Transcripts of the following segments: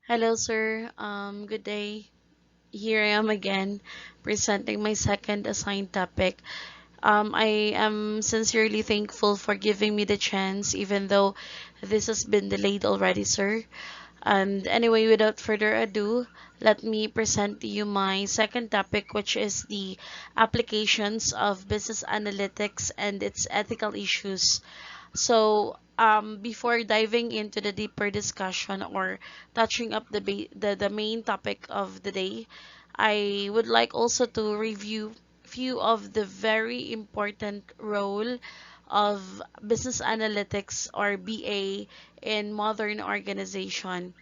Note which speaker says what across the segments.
Speaker 1: Hello, sir. Good day. Here I am again, presenting my second assigned topic. I am sincerely thankful for giving me the chance, even though this has been delayed already, sir. And anyway, without further ado, let me present to you my second topic, which is the applications of business analytics and its ethical issues. Before diving into the deeper discussion or touching up the main topic of the day, I would like also to review few of the very important role of business analytics or BA in modern organization.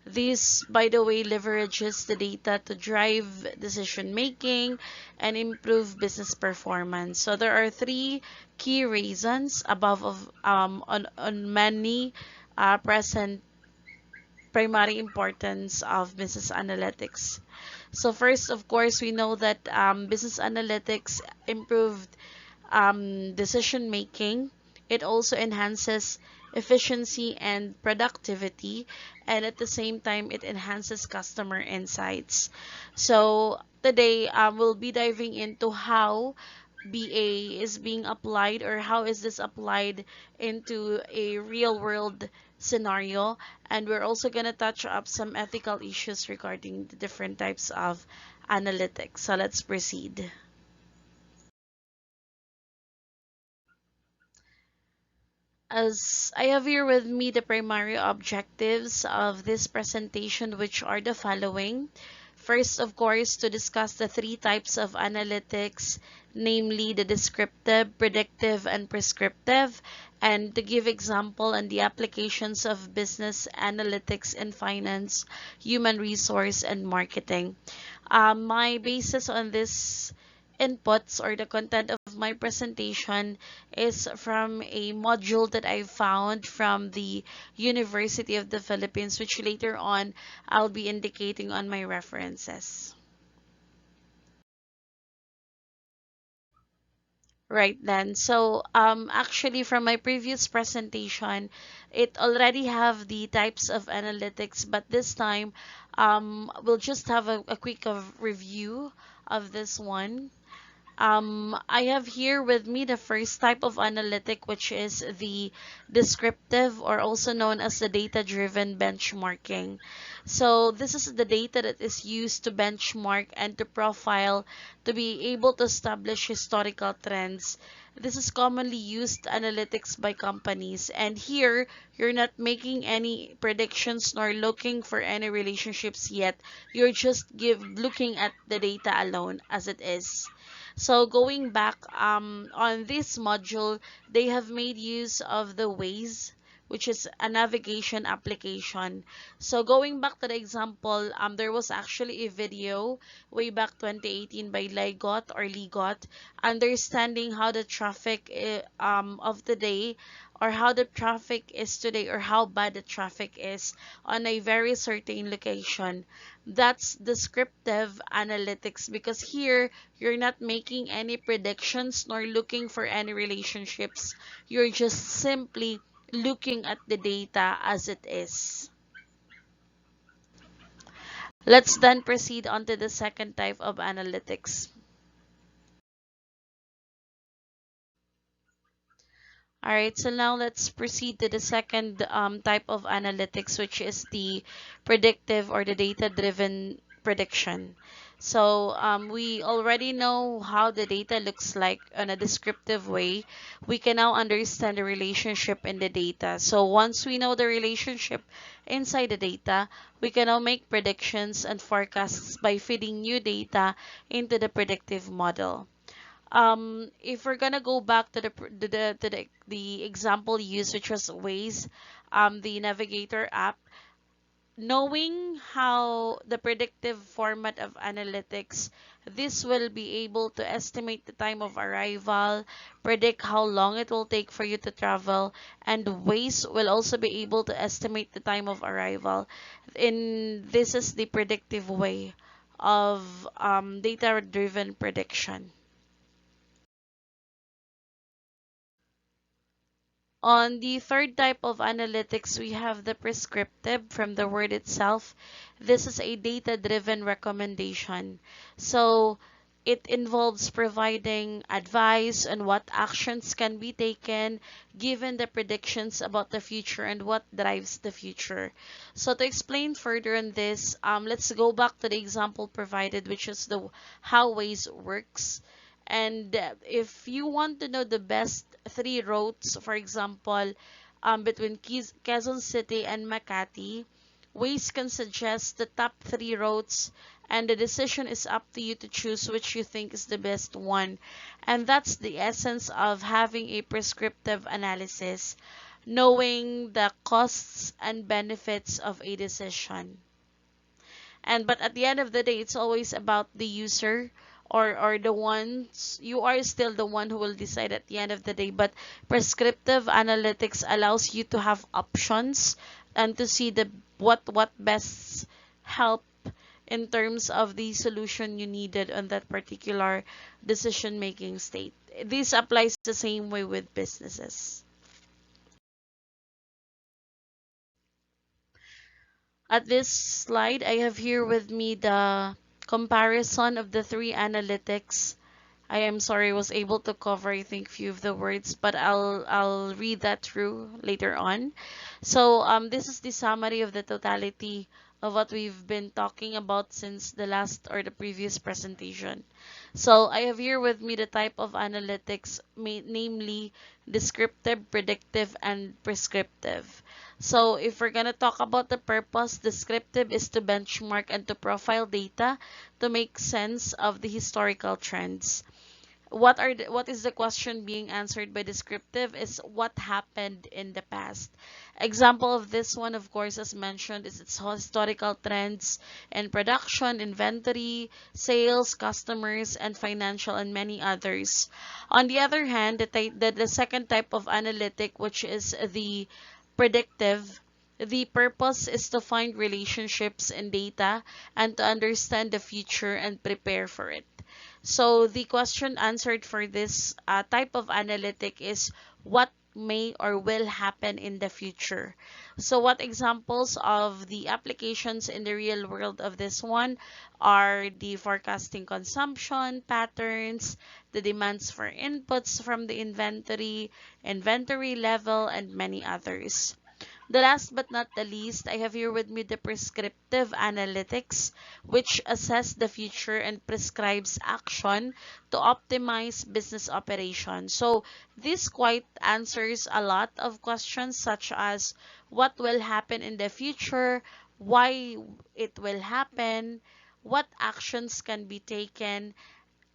Speaker 1: This, by the way, leverages the data to drive decision making and improve business performance. So there are three key reasons on many present primary importance of business analytics. So first, of course, we know that business analytics improved decision making. It also enhances efficiency and productivity, and at the same time, it enhances customer insights. So today, we'll be diving into how BA is being applied, or how is this applied into a real world scenario, and we're also going to touch up some ethical issues regarding the different types of analytics. So let's proceed. As I have here with me the primary objectives of this presentation, which are the following. First, of course, to discuss the three types of analytics, namely the descriptive, predictive, and prescriptive, and to give example on the applications of business analytics in finance, human resource, and marketing. My basis on this inputs or the content of my presentation is from a module that I found from the University of the Philippines, which later on I'll be indicating on my references. Right then. Actually, from my previous presentation, it already have the types of analytics, but this time, we'll just have a quick review of this one. I have here with me the first type of analytic, which is the descriptive, or also known as the data-driven benchmarking. So this is the data that is used to benchmark and to profile to be able to establish historical trends. This is commonly used analytics by companies, and here you're not making any predictions nor looking for any relationships yet. You're just looking at the data alone as it is. So going back on this module, they have made use of the Waze, which is a navigation application. So going back to the example, there was actually a video way back 2018 by Ligot, understanding how the traffic of the day, or how the traffic is today, or how bad the traffic is on a very certain location. That's descriptive analytics, because here you're not making any predictions nor looking for any relationships. You're just simply looking at the data as it is. Let's then proceed on to the second type of analytics. All right, so now let's proceed to the second type of analytics, which is the predictive or the data-driven prediction. We already know how the data looks like in a descriptive way. We can now understand the relationship in the data. So once we know the relationship inside the data, we can now make predictions and forecasts by feeding new data into the predictive model. If we're gonna go back to the example used, which was Waze, the navigator app, knowing how the predictive format of analytics, this will be able to estimate the time of arrival, predict how long it will take for you to travel, and Waze will also be able to estimate the time of arrival. In this is the predictive way of data-driven prediction. On the third type of analytics, we have the prescriptive from the word itself. This is a data-driven recommendation. So it involves providing advice on what actions can be taken given the predictions about the future and what drives the future. So to explain further on this, let's go back to the example provided, which is the how Waze works. And if you want to know the best three roads, for example, between Quezon City and Makati, Waze can suggest the top three roads, and the decision is up to you to choose which you think is the best one. And that's the essence of having a prescriptive analysis, knowing the costs and benefits of a decision. And but at the end of the day, it's always about the user, or the ones, you are still the one who will decide at the end of the day. But prescriptive analytics allows you to have options and to see the what best help in terms of the solution you needed on that particular decision making state. This applies the same way with businesses. At this slide, I have here with me the comparison of the three analytics. I am sorry, I was able to cover I think few of the words, but I'll read that through later on. So this is the summary of the totality of what we've been talking about since the last or the previous presentation. So I have here with me the type of analytics, namely descriptive, predictive, and prescriptive. So if we're gonna talk about the purpose, descriptive is to benchmark and to profile data to make sense of the historical trends. What is the question being answered by descriptive is what happened in the past. Example of this one, of course, as mentioned, is its historical trends in production, inventory, sales, customers, and financial, and many others. On the other hand, the second type of analytic, which is the predictive, the purpose is to find relationships in data and to understand the future and prepare for it. So the question answered for this type of analytic is what may or will happen in the future. So what examples of the applications in the real world of this one are the forecasting consumption patterns, the demands for inputs from the inventory level, and many others. The last but not the least, I have here with me the prescriptive analytics, which assess the future and prescribes action to optimize business operations. So this quite answers a lot of questions such as what will happen in the future, why it will happen, what actions can be taken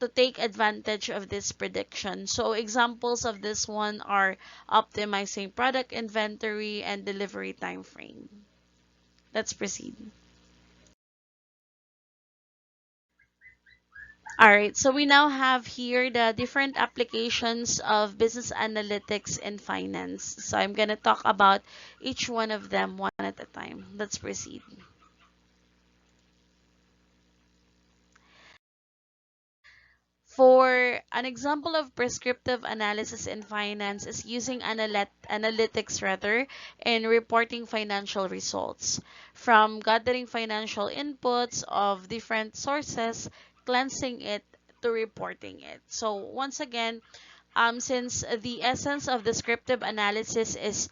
Speaker 1: to take advantage of this prediction. So examples of this one are optimizing product inventory and delivery time frame. Let's proceed. All right, so we now have here the different applications of business analytics in finance. So I'm going to talk about each one of them one at a time. Let's proceed. For an example of prescriptive analysis in finance is using analytics rather in reporting financial results. From gathering financial inputs of different sources, cleansing it to reporting it. So once again, since the essence of descriptive analysis is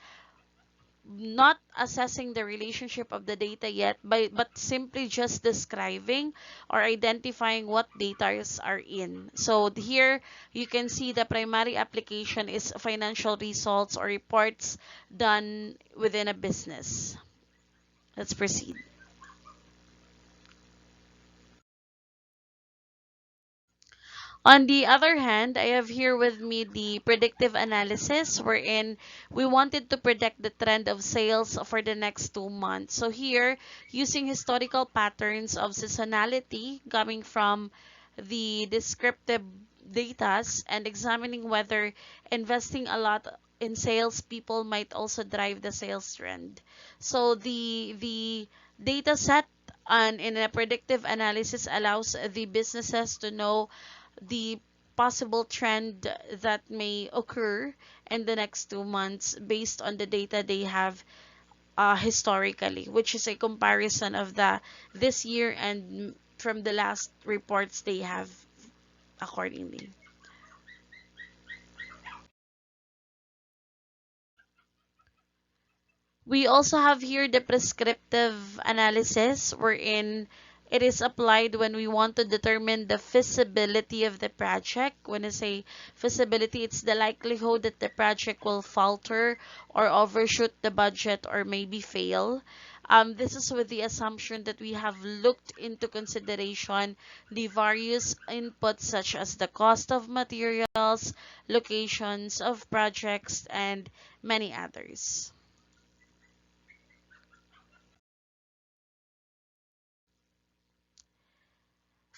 Speaker 1: not assessing the relationship of the data yet, but simply just describing or identifying what data are in. So here you can see the primary application is financial results or reports done within a business. Let's proceed. On the other hand, I have here with me the predictive analysis wherein we wanted to predict the trend of sales for the next 2 months. So here, using historical patterns of seasonality coming from the descriptive datas and examining whether investing a lot in sales people might also drive the sales trend. So the data set and in a predictive analysis allows the businesses to know the possible trend that may occur in the next 2 months based on the data they have historically, which is a comparison of the this year and from the last reports they have accordingly. We also have here the prescriptive analysis, wherein it is applied when we want to determine the feasibility of the project. When I say feasibility, it's the likelihood that the project will falter or overshoot the budget or maybe fail. This is with the assumption that we have looked into consideration the various inputs such as the cost of materials, locations of projects, and many others.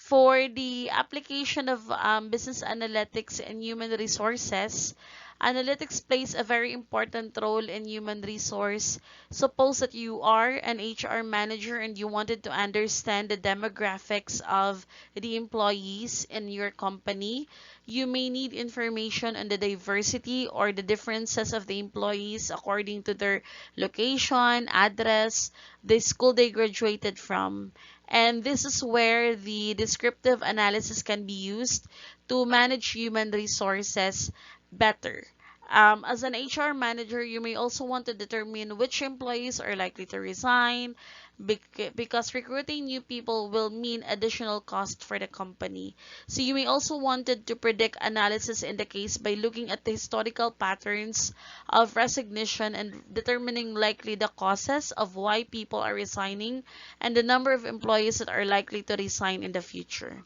Speaker 1: For the application of business analytics and human resources, analytics plays a very important role in human resource. Suppose that you are an HR manager and you wanted to understand the demographics of the employees in your company. You may need information on the diversity or the differences of the employees according to their location, address, the school they graduated from. And this is where the descriptive analysis can be used to manage human resources better. As an HR manager, you may also want to determine which employees are likely to resign because recruiting new people will mean additional cost for the company. So you may also wanted to predict analysis in the case by looking at the historical patterns of resignation and determining likely the causes of why people are resigning and the number of employees that are likely to resign in the future.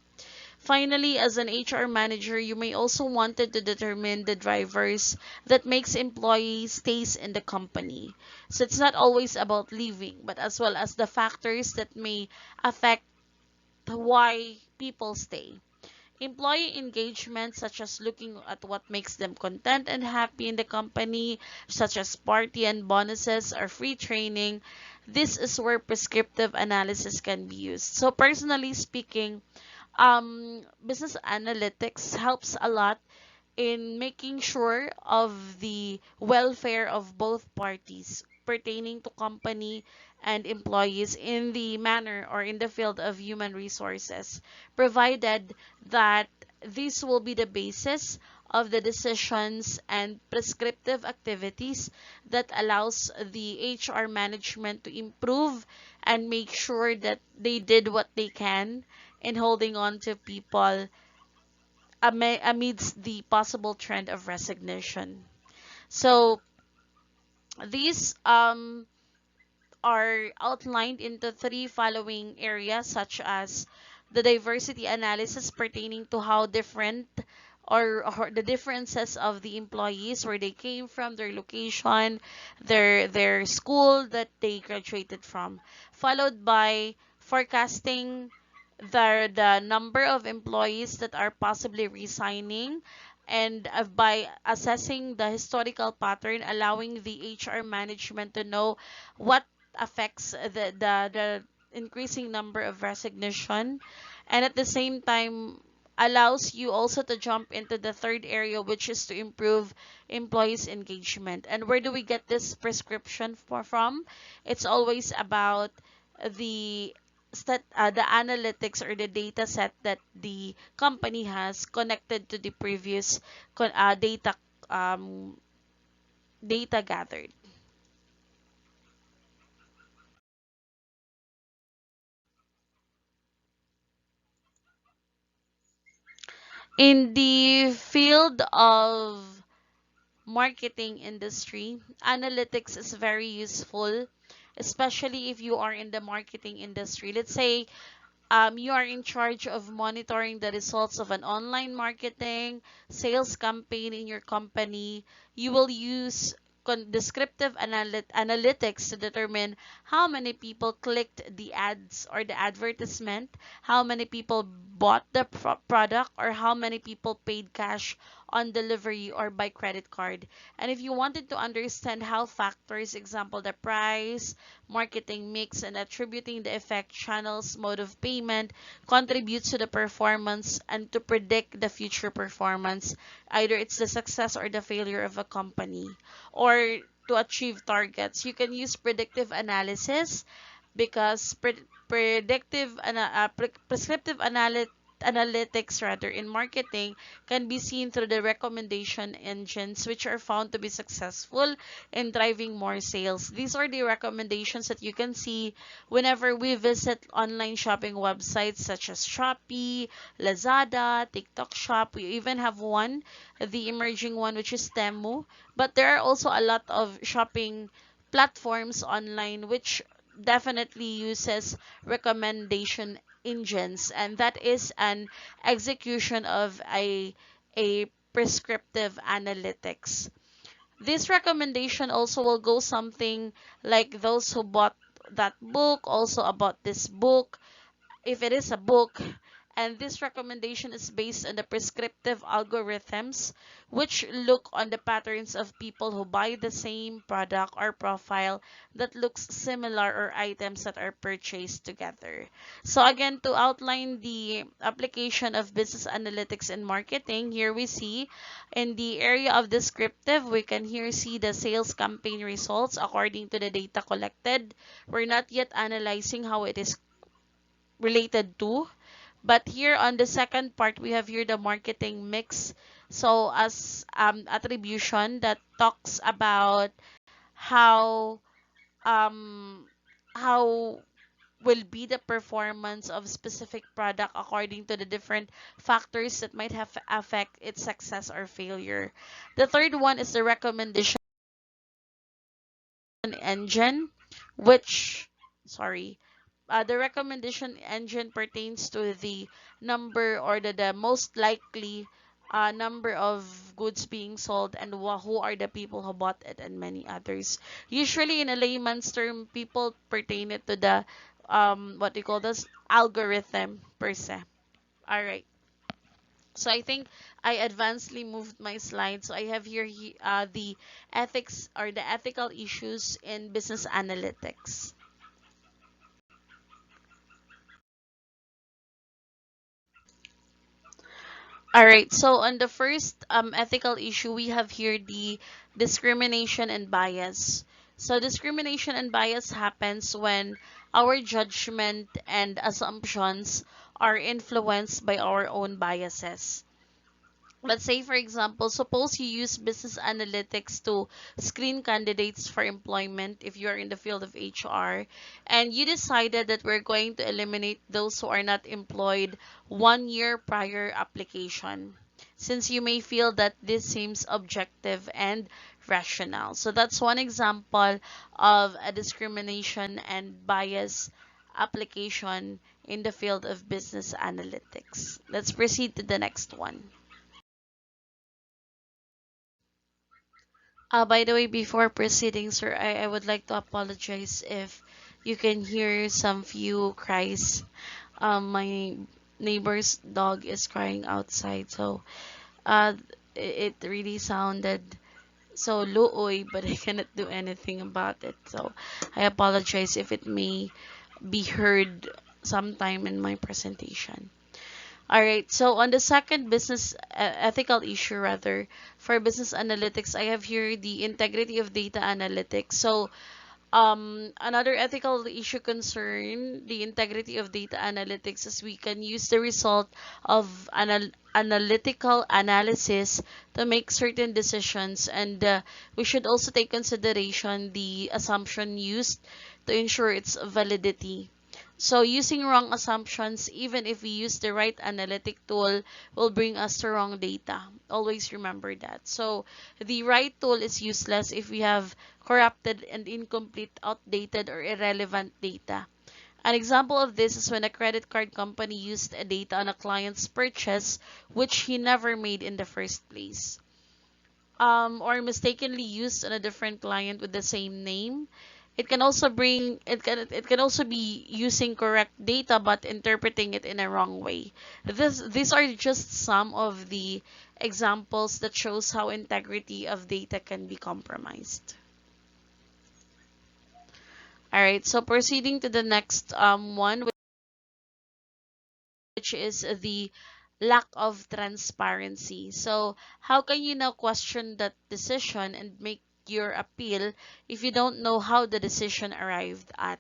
Speaker 1: Finally, as an HR manager, you may also wanted to determine the drivers that makes employees stays in the company. So it's not always about leaving, but as well as the factors that may affect why people stay. Employee engagement, such as looking at what makes them content and happy in the company, such as party and bonuses or free training. This is where prescriptive analysis can be used. So personally speaking, business analytics helps a lot in making sure of the welfare of both parties pertaining to company and employees in the manner or in the field of human resources, provided that this will be the basis of the decisions and prescriptive activities that allows the HR management to improve and make sure that they did what they can in holding on to people amidst the possible trend of resignation. So these are outlined into three following areas, such as the diversity analysis pertaining to how different or the differences of the employees, where they came from, their location, their school that they graduated from, followed by forecasting the number of employees that are possibly resigning, and by assessing the historical pattern, allowing the HR management to know what affects the increasing number of resignation, and at the same time allows you also to jump into the third area, which is to improve employees engagement. And where do we get this prescription from? It's always about the the analytics or the data set that the company has connected to the previous um, data gathered. In the field of marketing industry, analytics is very useful, especially if you are in the marketing industry. Let's say you are in charge of monitoring the results of an online marketing sales campaign in your company. You will use descriptive analytics to determine how many people clicked the ads or the advertisement, how many people bought the product, or how many people paid cash on delivery or by credit card. And if you wanted to understand how factors, example the price, marketing mix, and attributing the effect, channels, mode of payment, contributes to the performance and to predict the future performance, either it's the success or the failure of a company, or to achieve targets. You can use predictive analysis because prescriptive analytics rather in marketing can be seen through the recommendation engines, which are found to be successful in driving more sales. These are the recommendations that you can see whenever we visit online shopping websites such as Shopee, Lazada, TikTok Shop. We even have one, the emerging one, which is Temu. But there are also a lot of shopping platforms online which definitely uses recommendation engines, and that is an execution of a prescriptive analytics. This recommendation also will go something like those who bought that book also about this book, if it is a book. And this recommendation is based on the prescriptive algorithms, which look on the patterns of people who buy the same product or profile that looks similar, or items that are purchased together. So again, to outline the application of business analytics in marketing, here we see in the area of descriptive, we can here see the sales campaign results according to the data collected. We're not yet analyzing how it is related to. But here on the second part, we have here the marketing mix. So as attribution that talks about how um how will be the performance of specific product according to the different factors that might have affect its success or failure. The third one is the recommendation engine, which, sorry, the recommendation engine pertains to the number, or the most likely number of goods being sold, and who are the people who bought it, and many others. Usually, in a layman's term, people pertain it to the what they call this algorithm per se. All right. So I think I advancedly moved my slides. So I have here the ethics, or the ethical issues in business analytics. All right. So on the first ethical issue, we have here the discrimination and bias. So discrimination and bias happens when our judgment and assumptions are influenced by our own biases. Let's say, for example, suppose you use business analytics to screen candidates for employment if you are in the field of HR, and you decided that we're going to eliminate those who are not employed 1 year prior application, since you may feel that this seems objective and rational. So that's one example of a discrimination and bias application in the field of business analytics. Let's proceed to the next one. By the way, before proceeding, sir, I would like to apologize if you can hear some few cries. My neighbor's dog is crying outside, so uh, it really sounded so looy, but I cannot do anything about it. So I apologize if it may be heard sometime in my presentation. All right. So on the second business ethical issue, rather, for business analytics, I have here the integrity of data analytics. So another ethical issue concern the integrity of data analytics, is we can use the result of analytical analysis to make certain decisions, and we should also take consideration the assumption used to ensure its validity. So using wrong assumptions, even if we use the right analytic tool, will bring us to wrong data. Always remember that. So the right tool is useless if we have corrupted and incomplete, outdated, or irrelevant data. An example of this is when a credit card company used a data on a client's purchase which he never made in the first place, or mistakenly used on a different client with the same name. It can also be using correct data but interpreting it in a wrong way. These are just some of the examples that shows how integrity of data can be compromised. All right, so proceeding to the next one, which is the lack of transparency. So, how can you now question that decision and make your appeal if you don't know how the decision arrived at?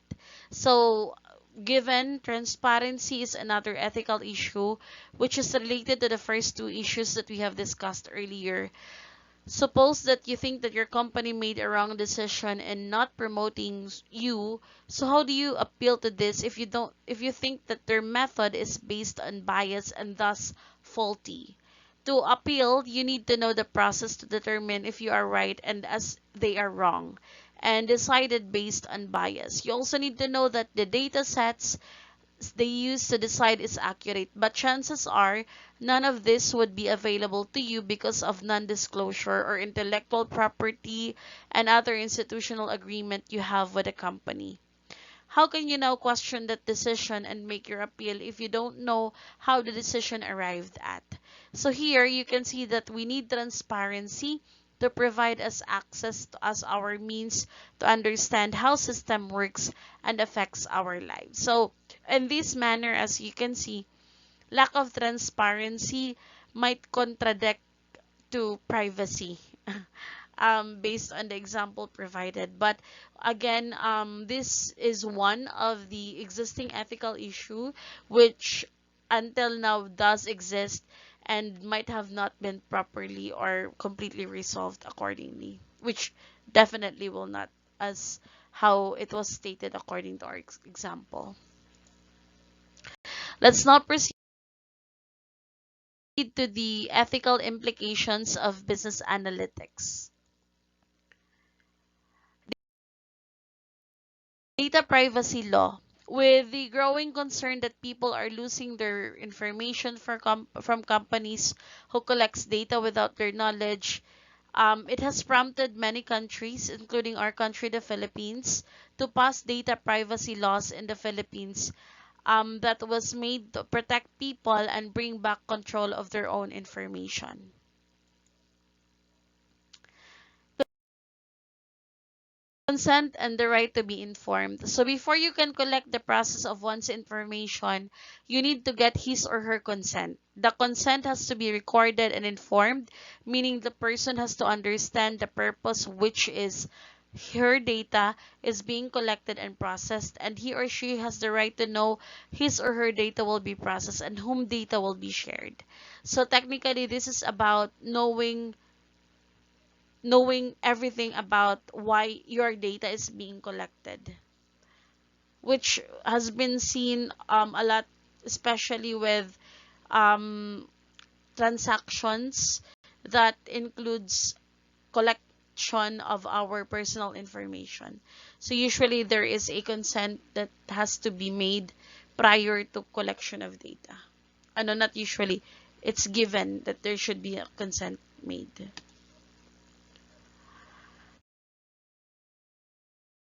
Speaker 1: So, given transparency is another ethical issue, which is related to the first two issues that we have discussed earlier. Suppose that you think that your company made a wrong decision and not promoting you. So how do you appeal to this if you think that their method is based on bias and thus faulty? To appeal, you need to know the process to determine if you are right and as they are wrong, and decided based on bias. You also need to know that the data sets they use to decide is accurate, but chances are none of this would be available to you because of non-disclosure or intellectual property and other institutional agreement you have with a company. How can you now question that decision and make your appeal if you don't know how the decision arrived at? So here you can see that we need transparency to provide us access to as our means to understand how system works and affects our lives. So in this manner, as you can see, lack of transparency might contradict to privacy. Based on the example provided. But again, this is one of the existing ethical issue which until now does exist and might have not been properly or completely resolved accordingly, which definitely will not, as how it was stated according to our example. Let's now proceed to the ethical implications of business analytics. Data privacy law. With the growing concern that people are losing their information from companies who collects data without their knowledge, it has prompted many countries, including our country, the Philippines, to pass data privacy laws in the Philippines that was made to protect people and bring back control of their own information. Consent and the right to be informed. So before you can collect the process of one's information, you need to get his or her consent. The consent has to be recorded and informed, meaning the person has to understand the purpose, which is her data is being collected and processed, and he or she has the right to know his or her data will be processed and whom data will be shared. So technically this is about knowing everything about why your data is being collected, which has been seen a lot, especially with um, transactions that includes collection of our personal information. So usually there is a consent that has to be made prior to collection of data. Ano, not usually, it's given that there should be a consent made.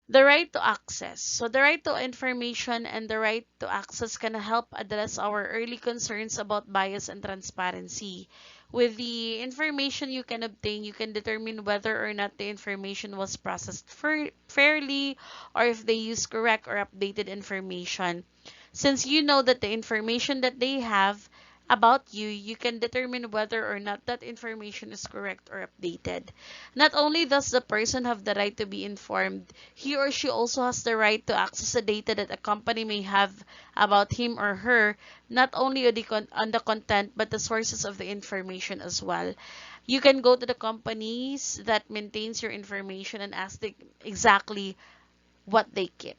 Speaker 1: The right to access. So the right to information and the right to access can help address our early concerns about bias and transparency. With the information you can obtain, you can determine whether or not the information was processed fairly or if they use correct or updated information. Since you know that the information that they have about you, you can determine whether or not that information is correct or updated. Not only does the person have the right to be informed, he or she also has the right to access the data that a company may have about him or her, not only on on the content but the sources of the information as well. You can go to the companies that maintains your information and ask them exactly what they keep.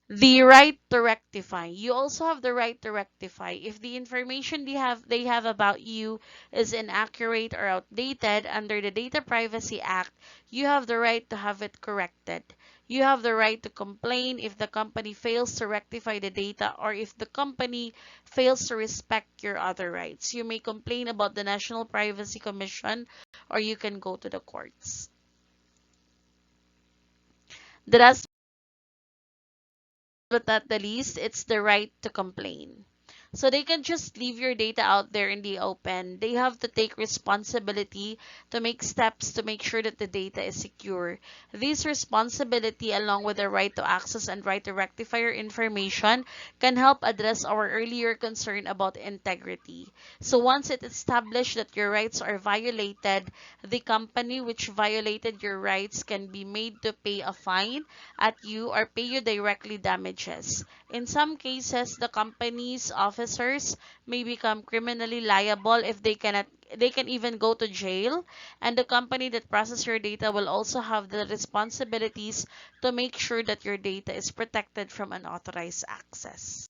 Speaker 1: The right to rectify. You also have the right to rectify. If the information they have about you is inaccurate or outdated under the Data Privacy Act, you have the right to have it corrected. You have the right to complain if the company fails to rectify the data or if the company fails to respect your other rights. You may complain about the National Privacy Commission or you can go to the courts. The last but not the least, it's the right to complain. So they can just leave your data out there in the open. They have to take responsibility to make steps to make sure that the data is secure. This responsibility, along with the right to access and right to rectify your information, can help address our earlier concern about integrity. So once it's established that your rights are violated, the company which violated your rights can be made to pay a fine at you or pay you directly damages. In some cases, the company's officers may become criminally liable if they can even go to jail, and the company that processes your data will also have the responsibilities to make sure that your data is protected from unauthorized access.